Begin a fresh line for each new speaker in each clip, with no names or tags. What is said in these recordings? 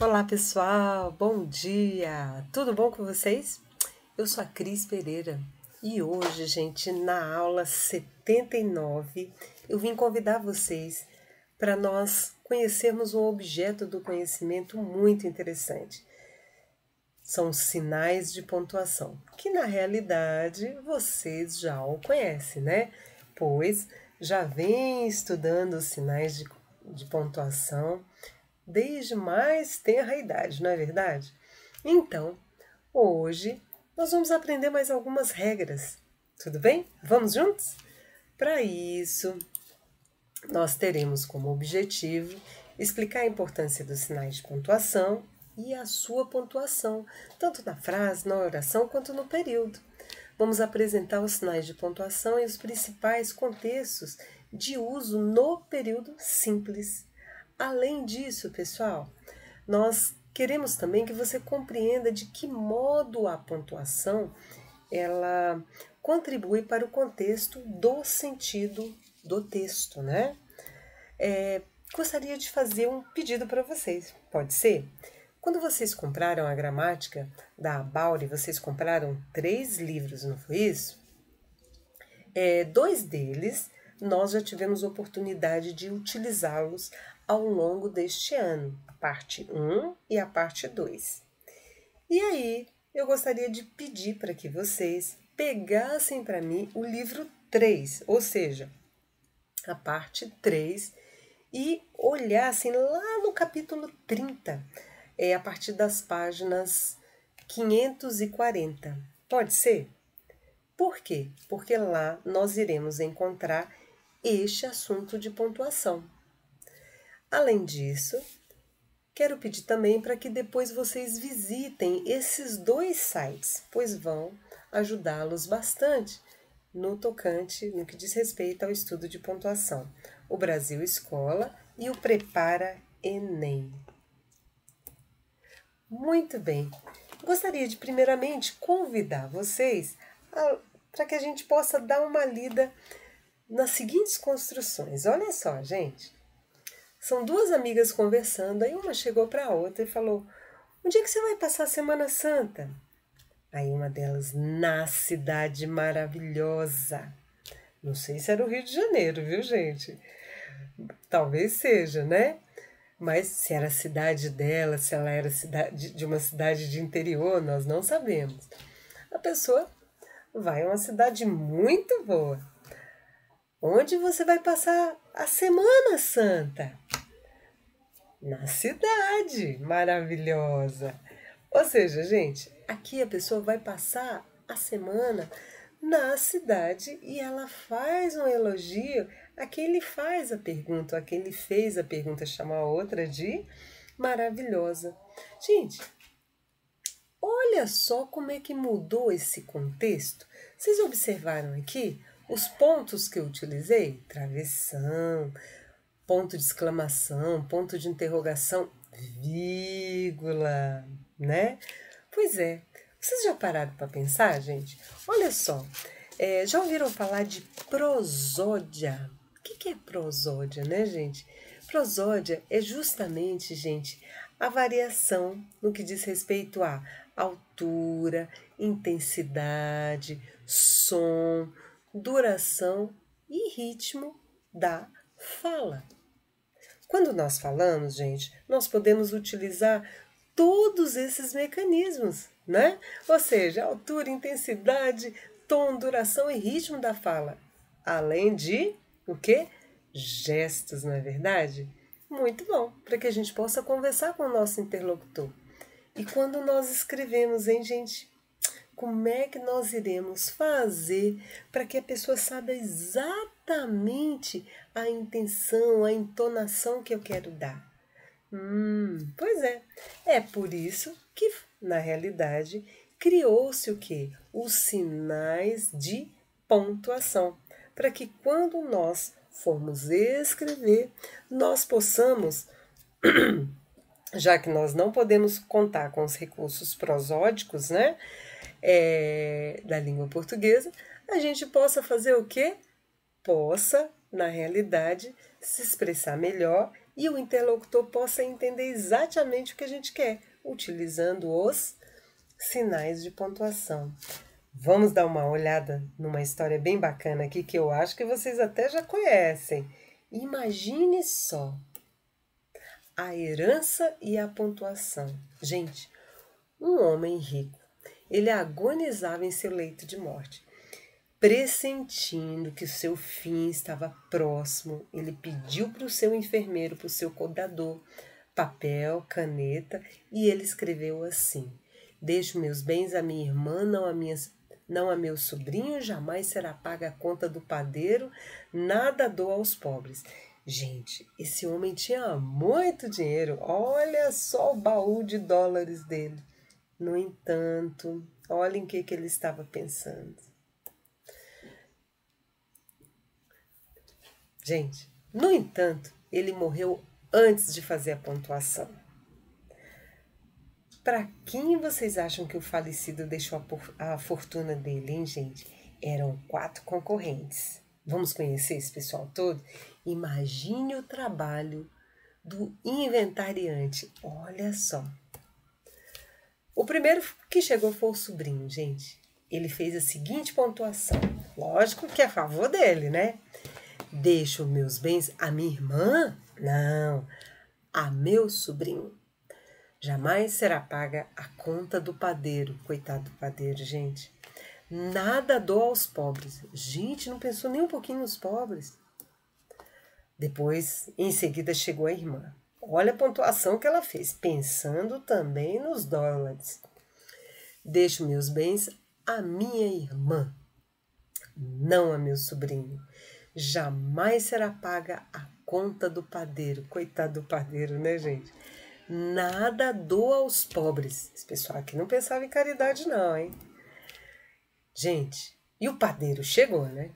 Olá pessoal, bom dia! Tudo bom com vocês? Eu sou a Cris Pereira e hoje, gente, na aula 79, eu vim convidar vocês para nós conhecermos um objeto do conhecimento muito interessante. São os sinais de pontuação, que na realidade vocês já o conhecem, né? Pois já vem estudando os sinais de pontuação desde mais tenra idade, não é verdade? Então, hoje nós vamos aprender mais algumas regras, tudo bem? Vamos juntos? Para isso, nós teremos como objetivo explicar a importância dos sinais de pontuação e a sua pontuação, tanto na frase, na oração, quanto no período. Vamos apresentar os sinais de pontuação e os principais contextos de uso no período simples. Além disso, pessoal, nós queremos também que você compreenda de que modo a pontuação ela contribui para o contexto do sentido do texto, né? Gostaria de fazer um pedido para vocês, pode ser? Quando vocês compraram a gramática da Abauri, vocês compraram 3 livros, não foi isso? 2 deles nós já tivemos oportunidade de utilizá-los ao longo deste ano, a parte 1 e a parte 2. E aí, eu gostaria de pedir para que vocês pegassem para mim o livro 3, ou seja, a parte 3, e olhassem lá no capítulo 30, a partir das páginas 540. Pode ser? Por quê? Porque lá nós iremos encontrar este assunto de pontuação. Além disso, quero pedir também para que depois vocês visitem esses 2 sites, pois vão ajudá-los bastante no tocante, no que diz respeito ao estudo de pontuação. O Brasil Escola e o Prepara Enem. Muito bem. Gostaria de primeiramente convidar vocês para que a gente possa dar uma lida nas seguintes construções. Olha só, gente. São 2 amigas conversando, aí uma chegou para a outra e falou: onde é que você vai passar a Semana Santa? Aí uma delas: na cidade maravilhosa. Não sei se era o Rio de Janeiro, viu, gente? Talvez seja, né? Mas se era a cidade dela, se ela era de uma cidade de interior, nós não sabemos. A pessoa vai a uma cidade muito boa. Onde você vai passar a Semana Santa? Na cidade maravilhosa. Ou seja, gente, aqui a pessoa vai passar a semana na cidade e ela faz um elogio a quem ele faz a pergunta, a quem ele fez a pergunta, chama a outra de maravilhosa. Gente, olha só como é que mudou esse contexto. Vocês observaram aqui os pontos que eu utilizei? Travessão, ponto de exclamação, ponto de interrogação, vírgula, né? Pois é. Vocês já pararam para pensar, gente? Olha só, já ouviram falar de prosódia? O que é prosódia, né, gente? Prosódia é justamente, gente, a variação no que diz respeito à altura, intensidade, som, duração e ritmo da fala. Quando nós falamos, gente, nós podemos utilizar todos esses mecanismos, né? Ou seja, altura, intensidade, tom, duração e ritmo da fala. Além de o quê? Gestos, não é verdade? Muito bom, para que a gente possa conversar com o nosso interlocutor. E quando nós escrevemos, hein, gente? Como é que nós iremos fazer para que a pessoa saiba exatamente a intenção, a entonação que eu quero dar? Pois é. É por isso que, na realidade, criou-se o quê? Os sinais de pontuação. Para que quando nós formos escrever, nós possamos, já que nós não podemos contar com os recursos prosódicos, né? Da língua portuguesa, a gente possa fazer o quê? Possa, na realidade, se expressar melhor e o interlocutor possa entender exatamente o que a gente quer, utilizando os sinais de pontuação. Vamos dar uma olhada numa história bem bacana aqui que eu acho que vocês até já conhecem. Imagine só a herança e a pontuação. Gente, um homem rico, ele agonizava em seu leito de morte. Pressentindo que o seu fim estava próximo, ele pediu para o seu enfermeiro, para o seu cuidador, papel, caneta, e ele escreveu assim: deixo meus bens à minha irmã, não a meu sobrinho, jamais será paga a conta do padeiro, nada dou aos pobres. Gente, esse homem tinha muito dinheiro, olha só o baú de dólares dele. No entanto, olhem o que ele estava pensando. Gente, no entanto, ele morreu antes de fazer a pontuação. Para quem vocês acham que o falecido deixou a fortuna dele, hein, gente? Eram 4 concorrentes. Vamos conhecer esse pessoal todo? Imagine o trabalho do inventariante. Olha só. O primeiro que chegou foi o sobrinho, gente. Ele fez a seguinte pontuação. Lógico que é a favor dele, né? Deixo meus bens à minha irmã? Não, a meu sobrinho. Jamais será paga a conta do padeiro. Coitado do padeiro, gente. Nada dou aos pobres. Gente, não pensou nem um pouquinho nos pobres. Depois, em seguida, chegou a irmã. Olha a pontuação que ela fez, pensando também nos dólares. Deixo meus bens à minha irmã, não a meu sobrinho. Jamais será paga a conta do padeiro. Coitado do padeiro, né, gente? Nada dou aos pobres. Esse pessoal aqui não pensava em caridade, não, hein? Gente, e o padeiro chegou, né?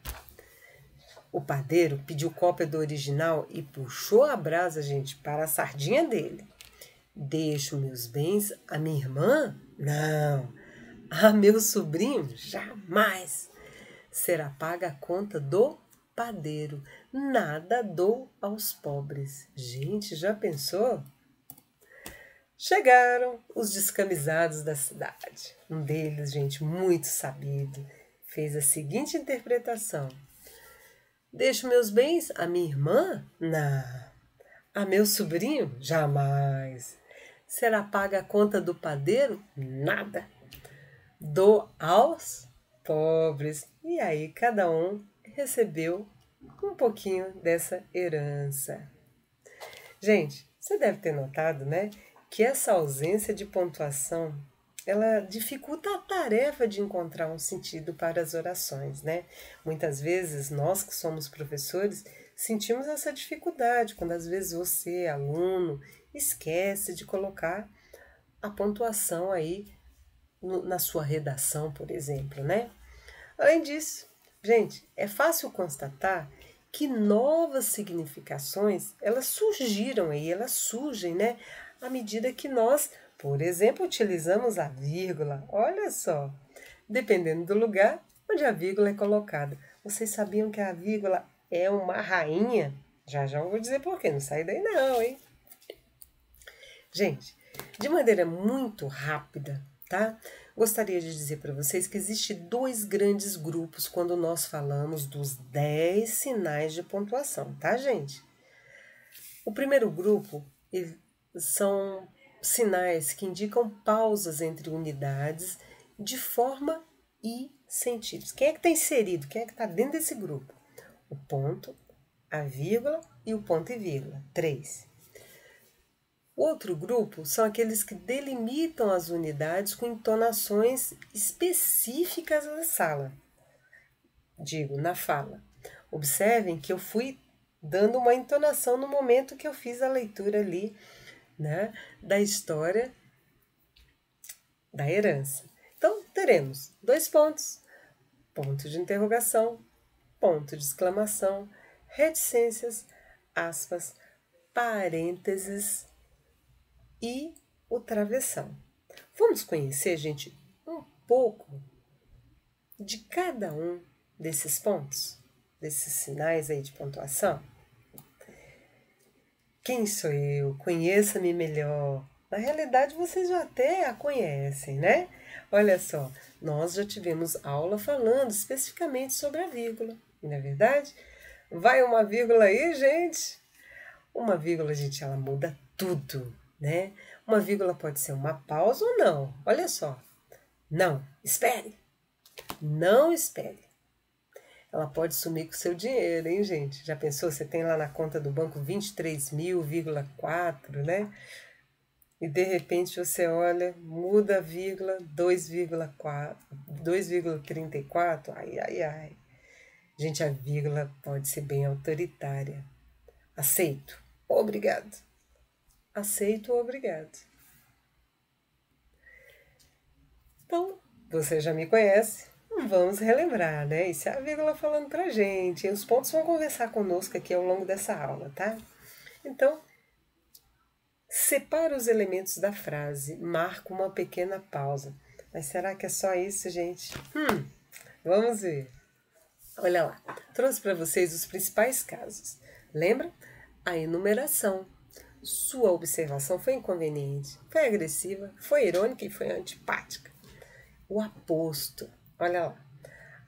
O padeiro pediu cópia do original e puxou a brasa, gente, para a sardinha dele. Deixo meus bens à minha irmã? Não. A meu sobrinho? Jamais. Será paga a conta do padeiro. Nada dou aos pobres. Gente, já pensou? Chegaram os descamisados da cidade. Um deles, gente, muito sabido, fez a seguinte interpretação: deixo meus bens à minha irmã? Não. A meu sobrinho? Jamais. Será paga a conta do padeiro? Nada. Dou aos pobres. E aí cada um recebeu um pouquinho dessa herança. Gente, você deve ter notado, né, que essa ausência de pontuação, ela dificulta a tarefa de encontrar um sentido para as orações, né? Muitas vezes nós que somos professores sentimos essa dificuldade quando às vezes você, aluno, esquece de colocar a pontuação aí na sua redação, por exemplo, né? Além disso, gente, é fácil constatar que novas significações, elas surgiram aí, elas surgem, né? À medida que nós, por exemplo, utilizamos a vírgula. Olha só, dependendo do lugar onde a vírgula é colocada. Vocês sabiam que a vírgula é uma rainha? Já já eu vou dizer por quê, não sai daí não, hein? Gente, de maneira muito rápida, tá? Gostaria de dizer para vocês que existe 2 grandes grupos quando nós falamos dos 10 sinais de pontuação, tá, gente? O primeiro grupo são sinais que indicam pausas entre unidades de forma e sentidos. Quem é que está inserido? Quem é que está dentro desse grupo? O ponto, a vírgula e o ponto e vírgula. 3. O outro grupo são aqueles que delimitam as unidades com entonações específicas na fala. Observem que eu fui dando uma entonação no momento que eu fiz a leitura ali, né, da história da herança. Então, teremos 2 pontos, ponto de interrogação, ponto de exclamação, reticências, aspas, parênteses e o travessão. Vamos conhecer, gente, um pouco de cada um desses pontos, desses sinais aí de pontuação? Quem sou eu? Conheça-me melhor. Na realidade, vocês já até a conhecem, né? Olha só, nós já tivemos aula falando especificamente sobre a vírgula, não é verdade? Vai uma vírgula aí, gente? Uma vírgula, gente, ela muda tudo, né? Uma vírgula pode ser uma pausa ou não. Olha só. Não, espere. Não espere. Ela pode sumir com o seu dinheiro, hein, gente? Já pensou? Você tem lá na conta do banco 23.000,4, né? E de repente você olha, muda a vírgula, 2,4, 2,34. Ai, ai, ai. Gente, a vírgula pode ser bem autoritária. Aceito. Obrigado. Aceito, obrigado. Então, você já me conhece. Vamos relembrar, né? Isso é a vírgula falando pra gente. E os pontos vão conversar conosco aqui ao longo dessa aula, tá? Então, separa os elementos da frase, marca uma pequena pausa. Mas será que é só isso, gente? Vamos ver. Olha lá, trouxe para vocês os principais casos. Lembra? A enumeração. Sua observação foi inconveniente, foi agressiva, foi irônica e foi antipática. O aposto. Olha lá.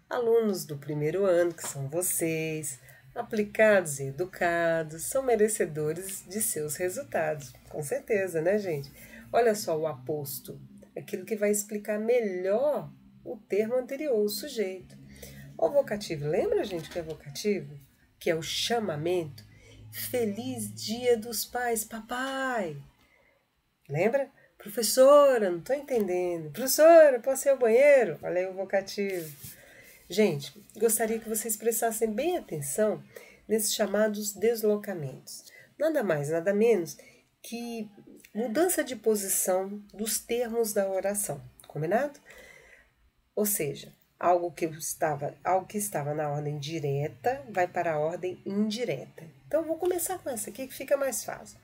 Alunos do primeiro ano, que são vocês, aplicados e educados, são merecedores de seus resultados. Com certeza, né, gente? Olha só o aposto, aquilo que vai explicar melhor o termo anterior, o sujeito. O vocativo, lembra, gente, o que é vocativo? Que é o chamamento. Feliz Dia dos Pais, papai! Lembra? Professora, não estou entendendo. Professora, posso ir ao banheiro? Olha aí o vocativo. Gente, gostaria que vocês prestassem bem atenção nesses chamados deslocamentos. Nada mais, nada menos que mudança de posição dos termos da oração. Combinado? Ou seja, algo que estava na ordem direta vai para a ordem indireta. Então, eu vou começar com essa aqui que fica mais fácil.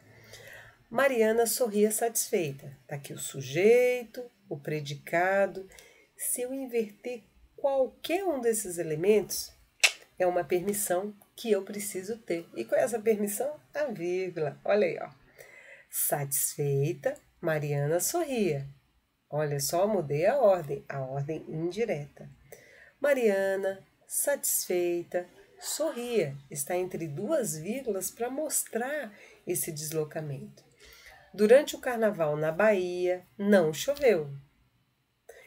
Mariana sorria satisfeita. Está aqui o sujeito, o predicado. Se eu inverter qualquer um desses elementos, é uma permissão que eu preciso ter. E qual é essa permissão? A vírgula. Olha aí, ó. Satisfeita, Mariana sorria. Olha só, mudei a ordem indireta. Mariana, satisfeita, sorria. Está entre duas vírgulas para mostrar esse deslocamento. Durante o carnaval na Bahia, não choveu.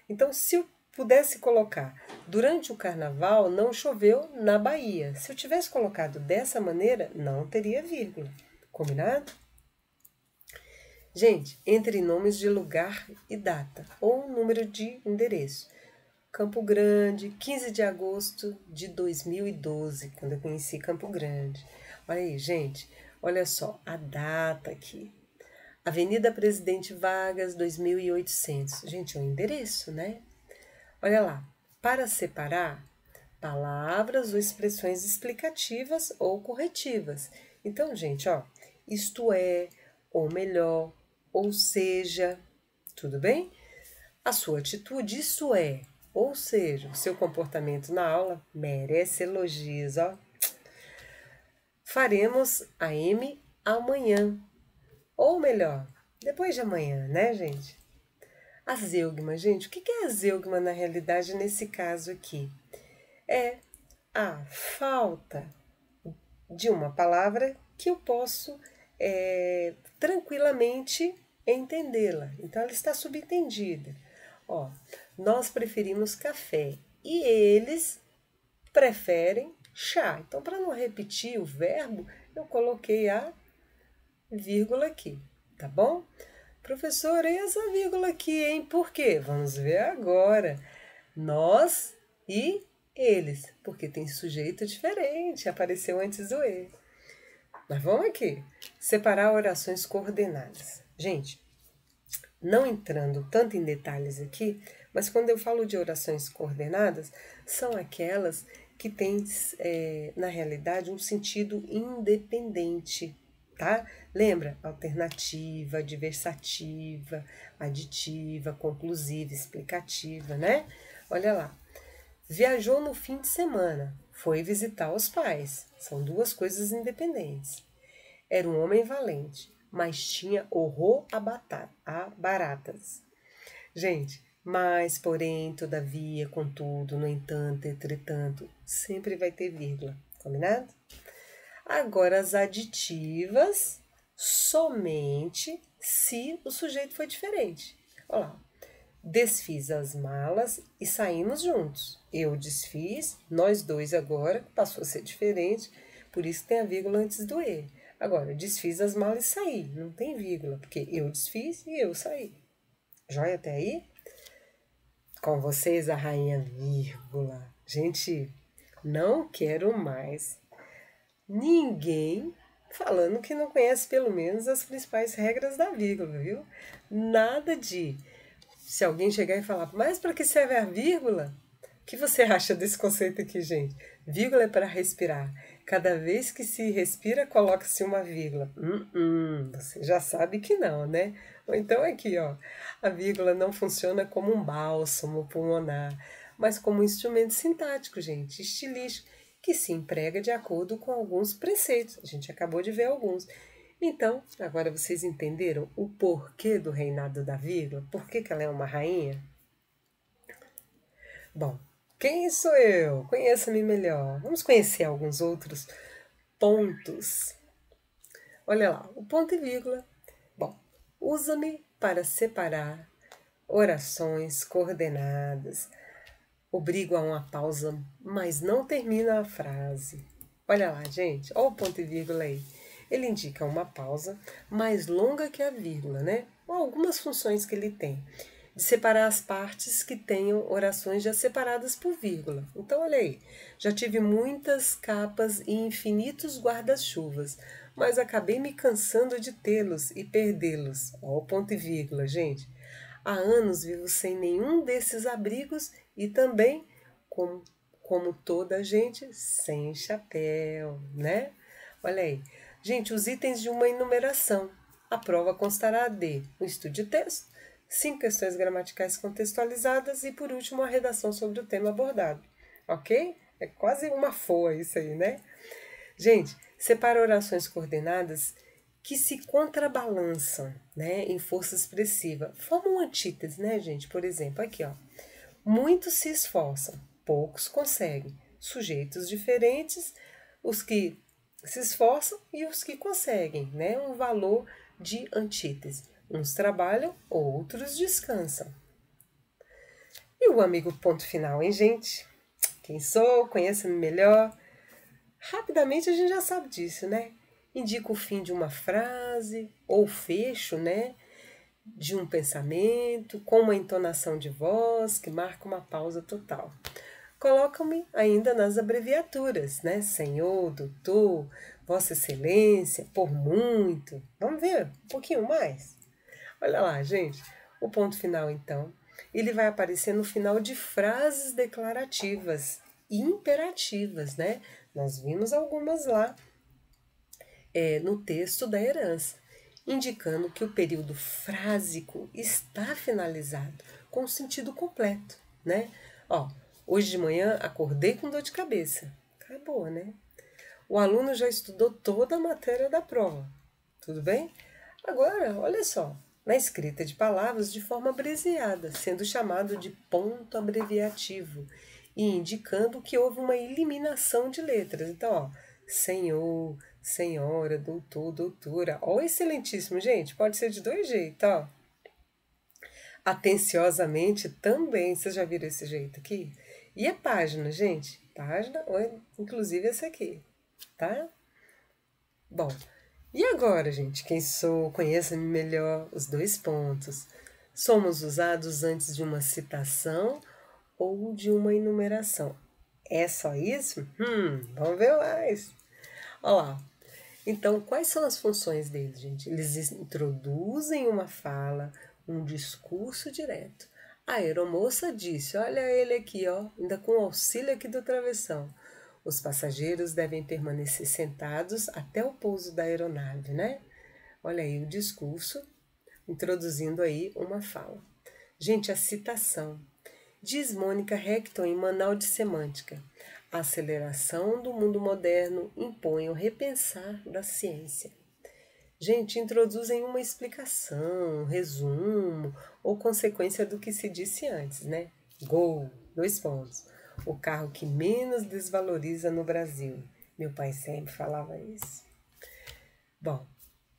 Então, se eu pudesse colocar durante o carnaval, não choveu na Bahia. Se eu tivesse colocado dessa maneira, não teria vírgula. Combinado? Gente, entre nomes de lugar e data, ou número de endereço. Campo Grande, 15 de agosto de 2012, quando eu conheci Campo Grande. Olha aí, gente, olha só a data aqui. Avenida Presidente Vargas, 2800. Gente, é um endereço, né? Olha lá, para separar, palavras ou expressões explicativas ou corretivas. Então, gente, ó, isto é, ou melhor, ou seja, tudo bem? A sua atitude, isso é, ou seja, o seu comportamento na aula merece elogios, ó. Faremos a M amanhã. Ou melhor, depois de amanhã, né, gente? A zeugma, gente, o que é a zeugma na realidade nesse caso aqui? É a falta de uma palavra que eu posso tranquilamente entendê-la. Então, ela está subentendida. Ó, nós preferimos café e eles preferem chá. Então, para não repetir o verbo, eu coloquei a vírgula aqui, tá bom? Professora, e essa vírgula aqui, hein? Por quê? Vamos ver agora. Nós e eles, porque tem sujeito diferente, apareceu antes do e. Mas vamos aqui, separar orações coordenadas. Gente, não entrando tanto em detalhes aqui, mas quando eu falo de orações coordenadas, são aquelas que têm, na realidade, um sentido independente, tá? Lembra? Alternativa, adversativa, aditiva, conclusiva, explicativa, né? Olha lá. Viajou no fim de semana, foi visitar os pais. São duas coisas independentes. Era um homem valente, mas tinha horror a baratas. Gente, mas, porém, todavia, contudo, no entanto, entretanto, sempre vai ter vírgula, combinado? Agora, as aditivas, somente se o sujeito foi diferente. Olha lá. Desfiz as malas e saímos juntos. Eu desfiz, nós dois agora, passou a ser diferente, por isso tem a vírgula antes do E. Agora, desfiz as malas e saí, não tem vírgula, porque eu desfiz e eu saí. Joia até aí? Com vocês, a rainha vírgula. Gente, não quero mais ninguém falando que não conhece pelo menos as principais regras da vírgula, viu? Nada de se alguém chegar e falar, mas para que serve a vírgula? O que você acha desse conceito aqui, gente? Vírgula é para respirar. Cada vez que se respira, coloca-se uma vírgula. Você já sabe que não, né? Ou então aqui, ó, a vírgula não funciona como um bálsamo pulmonar, mas como um instrumento sintático, gente, estilístico, que se emprega de acordo com alguns preceitos. A gente acabou de ver alguns. Então, agora vocês entenderam o porquê do reinado da vírgula? Por que ela é uma rainha? Bom, quem sou eu? Conheça-me melhor. Vamos conhecer alguns outros pontos. Olha lá, o ponto e vírgula. Bom, usa-me para separar orações coordenadas. Obrigo a uma pausa, mas não termina a frase. Olha lá, gente, olha o ponto e vírgula aí. Ele indica uma pausa mais longa que a vírgula, né? Ou algumas funções que ele tem. De separar as partes que tenham orações já separadas por vírgula. Então, olha aí, já tive muitas capas e infinitos guarda-chuvas, mas acabei me cansando de tê-los e perdê-los. Olha o ponto e vírgula, gente. Há anos vivo sem nenhum desses abrigos e também, como toda gente, sem chapéu, né? Olha aí. Gente, os itens de uma enumeração. A prova constará de um estudo de texto, 5 questões gramaticais contextualizadas e, por último, a redação sobre o tema abordado. Ok? É quase uma FOA isso aí, né? Gente, separa orações coordenadas que se contrabalançam, né, em força expressiva. Formam antítese, né, gente? Por exemplo, aqui, ó. Muitos se esforçam, poucos conseguem. Sujeitos diferentes, os que se esforçam e os que conseguem, né? Um valor de antítese. Uns trabalham, outros descansam. E o amigo ponto final, hein, gente? Quem sou? Conheça-me melhor. Rapidamente a gente já sabe disso, né? Indica o fim de uma frase ou o fecho, né? De um pensamento, com uma entonação de voz que marca uma pausa total. Coloca-me ainda nas abreviaturas, né? Senhor, doutor, Vossa Excelência, por muito. Vamos ver um pouquinho mais? Olha lá, gente. O ponto final, então, ele vai aparecer no final de frases declarativas e imperativas, né? Nós vimos algumas lá no texto da herança, indicando que o período frásico está finalizado, com o sentido completo, né? Ó, hoje de manhã acordei com dor de cabeça. Acabou, né? O aluno já estudou toda a matéria da prova. Tudo bem? Agora, olha só, na escrita de palavras de forma abreviada, sendo chamado de ponto abreviativo e indicando que houve uma eliminação de letras. Então, ó, senhor, senhora, doutor, doutora. Ó, excelentíssimo, gente, pode ser de dois jeitos, ó. Atenciosamente também, vocês já viram esse jeito aqui? E a página, gente? Página, ou inclusive essa aqui, tá? Bom, e agora, gente? Quem sou? Conheça-me melhor os dois pontos. Somos usados antes de uma citação ou de uma enumeração. É só isso? Vamos ver mais. Olha lá. Então, quais são as funções deles, gente? Eles introduzem uma fala, um discurso direto. A aeromoça disse, olha ele aqui, ó, ainda com o auxílio aqui do travessão. Os passageiros devem permanecer sentados até o pouso da aeronave, né? Olha aí o discurso, introduzindo aí uma fala. Gente, a citação. Diz Mônica Hector em Manual de Semântica. A aceleração do mundo moderno impõe o repensar da ciência. Gente, introduzem uma explicação, um resumo ou consequência do que se disse antes, né? Gol, 2 pontos. O carro que menos desvaloriza no Brasil. Meu pai sempre falava isso. Bom,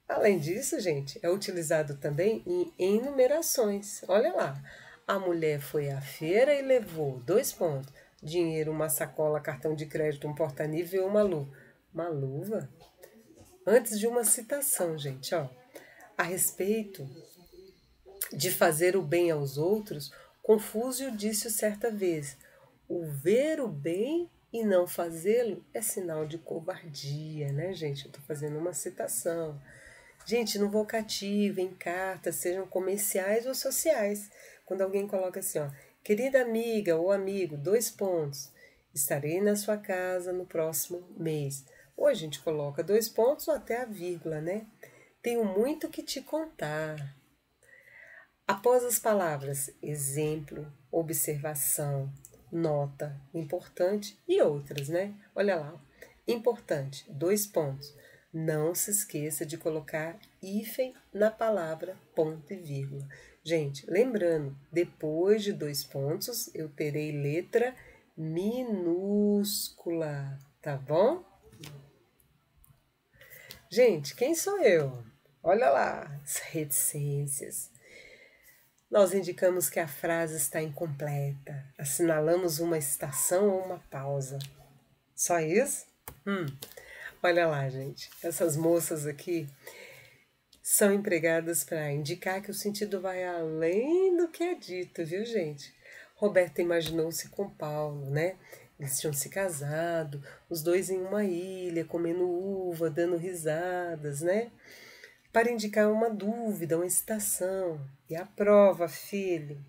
além disso, gente, é utilizado também em enumerações. Olha lá. A mulher foi à feira e levou 2 pontos. Dinheiro, uma sacola, cartão de crédito, um porta-nível e uma luva. Uma luva? Antes de uma citação, gente, ó. A respeito de fazer o bem aos outros, Confúcio disse certa vez: o ver o bem e não fazê-lo é sinal de covardia, né, gente? Eu estou fazendo uma citação. Gente, no vocativo, em cartas, sejam comerciais ou sociais, quando alguém coloca assim, ó, querida amiga ou amigo, 2 pontos, estarei na sua casa no próximo mês. Ou a gente coloca 2 pontos ou até a vírgula, né? Tenho muito que te contar. Após as palavras exemplo, observação, nota, importante e outras, né? Olha lá, importante, 2 pontos. Não se esqueça de colocar hífen na palavra ponto e vírgula. Gente, lembrando, depois de 2 pontos eu terei letra minúscula, tá bom? Gente, quem sou eu? Olha lá, as reticências. Nós indicamos que a frase está incompleta, assinalamos uma estação ou uma pausa. Só isso? Olha lá, gente. Essas moças aqui são empregadas para indicar que o sentido vai além do que é dito, viu, gente? Roberta imaginou-se com Paulo, né? Eles tinham se casado, os dois em uma ilha, comendo uva, dando risadas, né? Para indicar uma dúvida, uma excitação. E a prova, filho?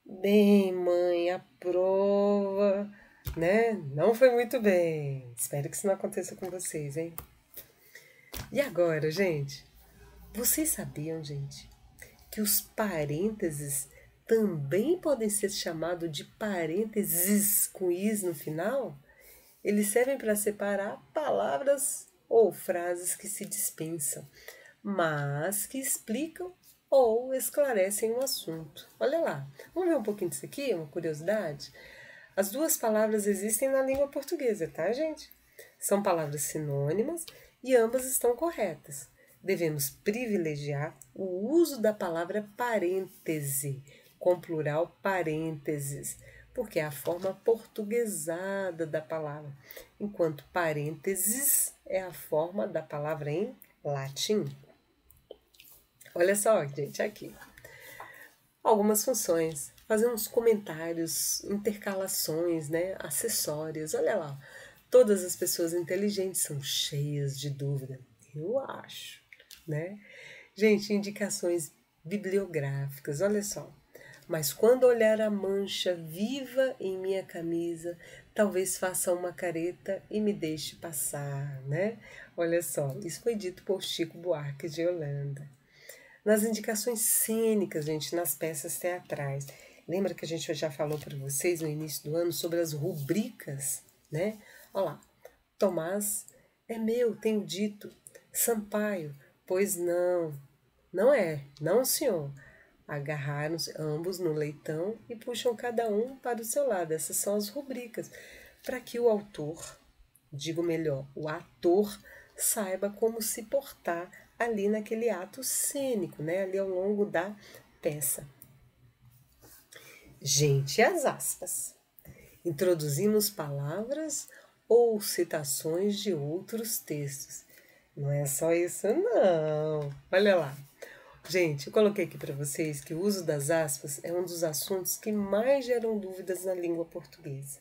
Bem, mãe, a prova, né? Não foi muito bem. Espero que isso não aconteça com vocês, hein? E agora, gente? Vocês sabiam, gente, que os parênteses também podem ser chamados de parênteses com is no final? Eles servem para separar palavras ou frases que se dispensam, mas que explicam ou esclarecem o assunto. Olha lá, vamos ver um pouquinho disso aqui, uma curiosidade? As duas palavras existem na língua portuguesa, tá, gente? São palavras sinônimas e ambas estão corretas. Devemos privilegiar o uso da palavra parêntese, com plural parênteses, porque é a forma portuguesada da palavra, enquanto parênteses é a forma da palavra em latim. Olha só, gente, aqui. Algumas funções. Fazer uns comentários, intercalações, né? Acessórias. Olha lá. Todas as pessoas inteligentes são cheias de dúvida. Eu acho, né? Gente, indicações bibliográficas. Olha só. Mas quando olhar a mancha viva em minha camisa, talvez faça uma careta e me deixe passar, né? Olha só, isso foi dito por Chico Buarque de Holanda. Nas indicações cênicas, gente, nas peças teatrais. Lembra que a gente já falou para vocês no início do ano sobre as rubricas, né? Olha lá, Tomás é meu, tenho dito. Sampaio, pois não, não é, não senhor. Agarraram-se ambos no leitão e puxam cada um para o seu lado. Essas são as rubricas, para que o autor, digo melhor, o ator, saiba como se portar ali naquele ato cênico, né? Ali ao longo da peça. Gente, as aspas. Introduzimos palavras ou citações de outros textos. Não é só isso, não. Olha lá. Gente, eu coloquei aqui para vocês que o uso das aspas é um dos assuntos que mais geram dúvidas na língua portuguesa.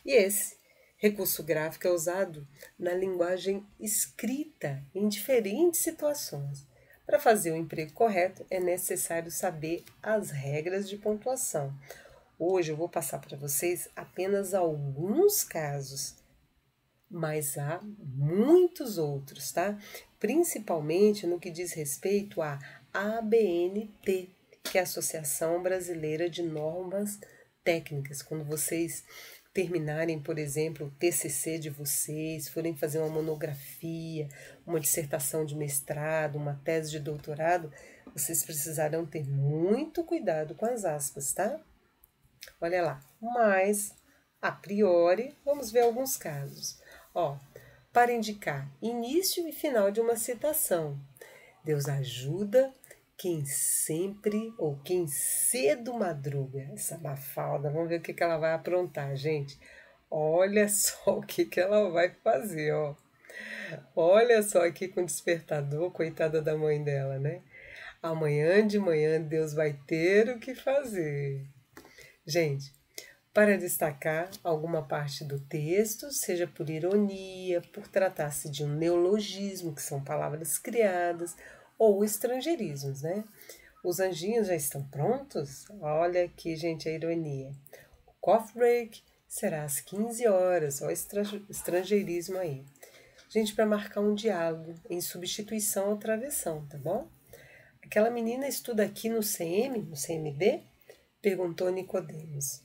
E esse recurso gráfico é usado na linguagem escrita em diferentes situações. Para fazer o emprego correto, é necessário saber as regras de pontuação. Hoje eu vou passar para vocês apenas alguns casos, mas há muitos outros, tá? Principalmente no que diz respeito à ABNT, que é a Associação Brasileira de Normas Técnicas. Quando vocês terminarem, por exemplo, o TCC de vocês, forem fazer uma monografia, uma dissertação de mestrado, uma tese de doutorado, vocês precisarão ter muito cuidado com as aspas, tá? Olha lá, mas, a priori, vamos ver alguns casos. Ó, para indicar início e final de uma citação. Deus ajuda quem sempre ou quem cedo madruga. Essa Mafalda, vamos ver o que ela vai aprontar, gente. Olha só o que ela vai fazer, ó. Olha só aqui com o despertador, coitada da mãe dela, né? Amanhã de manhã Deus vai ter o que fazer. Gente, para destacar alguma parte do texto, seja por ironia, por tratar-se de um neologismo, que são palavras criadas, ou estrangeirismos, né? Os anjinhos já estão prontos? Olha aqui, gente, a ironia. O coffee break será às 15 horas, ó, estrangeirismo aí. Gente, para marcar um diálogo em substituição à travessão, tá bom? Aquela menina estuda aqui no CM, no CMB? Perguntou Nicodemos.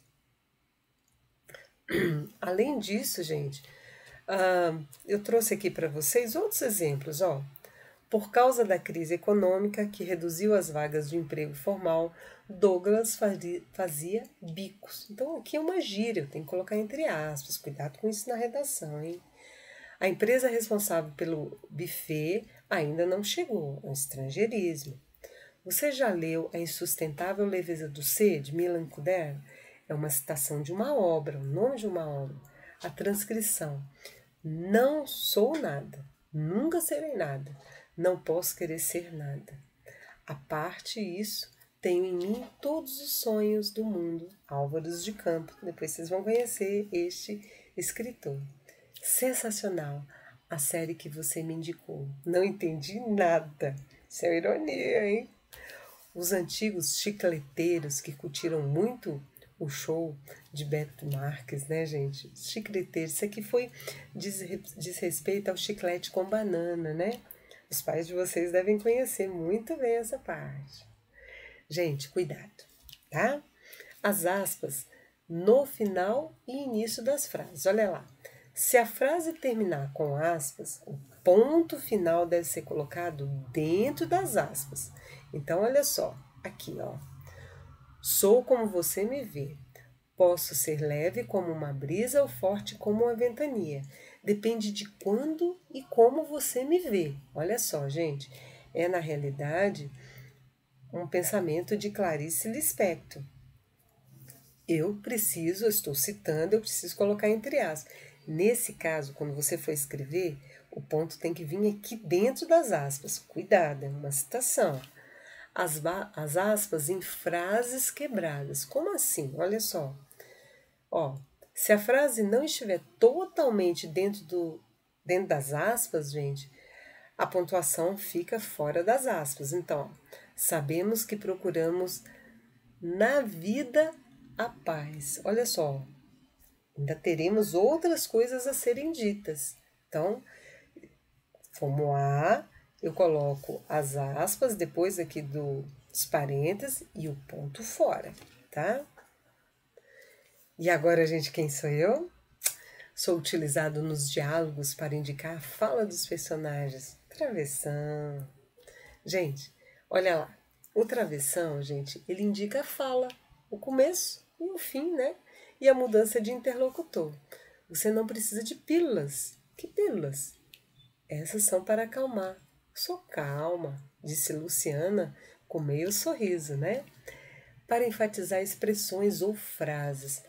Além disso, gente, eu trouxe aqui para vocês outros exemplos, ó. Por causa da crise econômica que reduziu as vagas de emprego formal, Douglas fazia bicos. Então aqui é uma gíria, eu tenho que colocar entre aspas, cuidado com isso na redação, hein? A empresa responsável pelo buffet ainda não chegou, é um estrangeirismo. Você já leu A Insustentável Leveza do Ser, de Milan Kundera? É uma citação de uma obra, o nome de uma obra. A transcrição. Não sou nada, nunca serei nada, não posso querer ser nada. A parte isso, tenho em mim todos os sonhos do mundo. Álvares de Campos. Depois vocês vão conhecer este escritor. Sensacional a série que você me indicou. Não entendi nada. Isso é ironia, hein? Os antigos chicleteiros que curtiram muito o show de Beto Marques, né, gente? Chicleteiros, isso aqui diz respeito ao chiclete com banana, né? Os pais de vocês devem conhecer muito bem essa parte. Gente, cuidado, tá? As aspas no final e início das frases. Olha lá. Se a frase terminar com aspas, o ponto final deve ser colocado dentro das aspas. Então, olha só, aqui, ó. Sou como você me vê. Posso ser leve como uma brisa ou forte como uma ventania. Depende de quando e como você me vê. Olha só, gente. É, na realidade, um pensamento de Clarice Lispector. Eu estou citando, eu preciso colocar entre aspas. Nesse caso, quando você for escrever, o ponto tem que vir aqui dentro das aspas. Cuidado, é uma citação. As aspas em frases quebradas. Como assim? Olha só. Ó, se a frase não estiver totalmente dentro das aspas, gente, a pontuação fica fora das aspas. Então, sabemos que procuramos na vida a paz. Olha só, ainda teremos outras coisas a serem ditas. Então, como A, eu coloco as aspas depois aqui dos parênteses e o ponto fora, tá? E agora, gente, quem sou eu? Sou utilizado nos diálogos para indicar a fala dos personagens. Travessão. Gente, olha lá. O travessão, gente, ele indica a fala, o começo e o fim, né? E a mudança de interlocutor. Você não precisa de pílulas. Que pílulas? Essas são para acalmar. Sou calma, disse Luciana com meio sorriso, né? Para enfatizar expressões ou frases.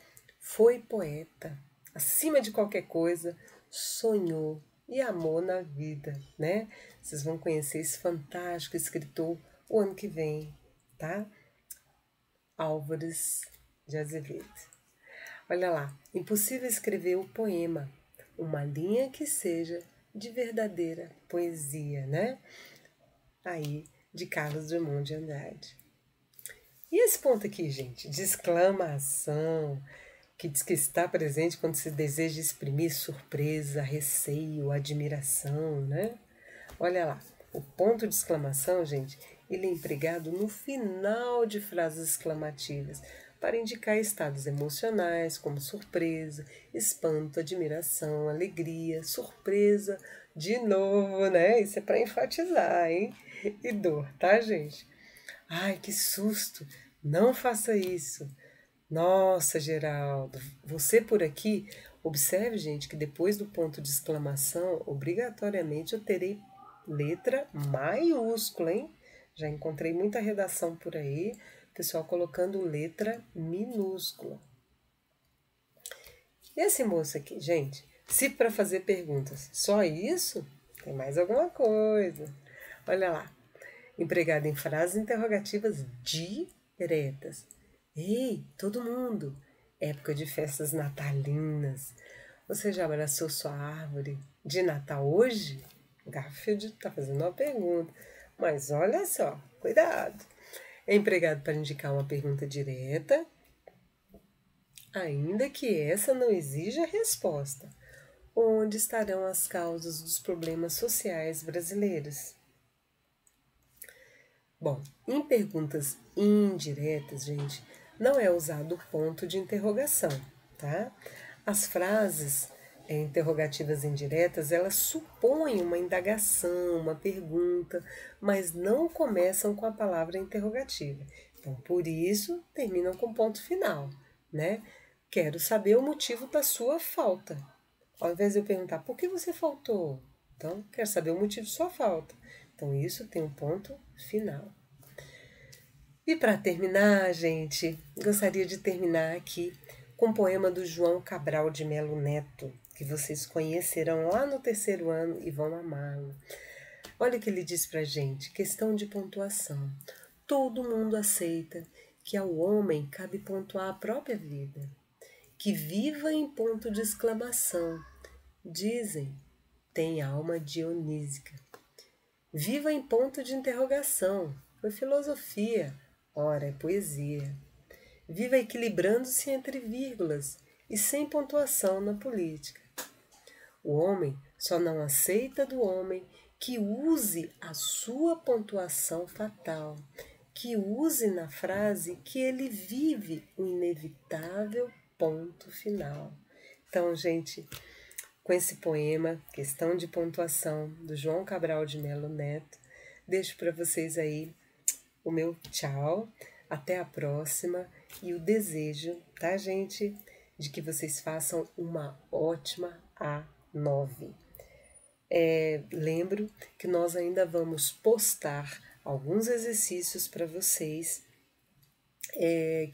Foi poeta. Acima de qualquer coisa, sonhou e amou na vida, né? Vocês vão conhecer esse fantástico escritor o ano que vem, tá? Álvares de Azevedo. Olha lá, impossível escrever o poema, uma linha que seja de verdadeira poesia, né? Aí, de Carlos Drummond de Andrade. E esse ponto aqui, gente, de exclamação, que diz que está presente quando se deseja exprimir surpresa, receio, admiração, né? Olha lá, o ponto de exclamação, gente, ele é empregado no final de frases exclamativas, para indicar estados emocionais como surpresa, espanto, admiração, alegria, surpresa, de novo, né? Isso é para enfatizar, hein? E dor, tá, gente? Ai, que susto! Não faça isso. Nossa, Geraldo, você por aqui, observe, gente, que depois do ponto de exclamação, obrigatoriamente eu terei letra maiúscula, hein? Já encontrei muita redação por aí, pessoal colocando letra minúscula. E esse moço aqui, gente, se para fazer perguntas, só isso? Tem mais alguma coisa. Olha lá. Empregado em frases interrogativas diretas. Ei, todo mundo! Época de festas natalinas. Você já abraçou sua árvore de Natal hoje? Garfield está fazendo uma pergunta. Mas olha só, cuidado. É empregado para indicar uma pergunta direta, ainda que essa não exija resposta. Onde estarão as causas dos problemas sociais brasileiros? Bom, em perguntas indiretas, gente, não é usado o ponto de interrogação, tá? As frases interrogativas indiretas, elas supõem uma indagação, uma pergunta, mas não começam com a palavra interrogativa. Então, por isso, terminam com ponto final, né? Quero saber o motivo da sua falta. Ao invés de eu perguntar, por que você faltou? Então, quero saber o motivo de sua falta. Então, isso tem um ponto final. E para terminar, gente, gostaria de terminar aqui com um poema do João Cabral de Melo Neto, que vocês conhecerão lá no 3º ano e vão amá-lo. Olha o que ele diz pra gente, questão de pontuação. Todo mundo aceita que ao homem cabe pontuar a própria vida, que viva em ponto de exclamação. Dizem, tem alma dionísica. Viva em ponto de interrogação, foi filosofia, ora é poesia. Viva equilibrando-se entre vírgulas e sem pontuação na política. O homem só não aceita do homem que use a sua pontuação fatal, que use na frase que ele vive o inevitável ponto final. Então, gente, com esse poema, Questão de Pontuação, do João Cabral de Melo Neto, deixo para vocês aí o meu tchau, até a próxima e o desejo, tá, gente, de que vocês façam uma ótima A9. Lembro que nós ainda vamos postar alguns exercícios para vocês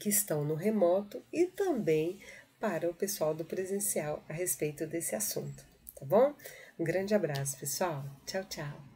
que estão no remoto e também para o pessoal do presencial a respeito desse assunto, tá bom? Um grande abraço, pessoal. Tchau, tchau.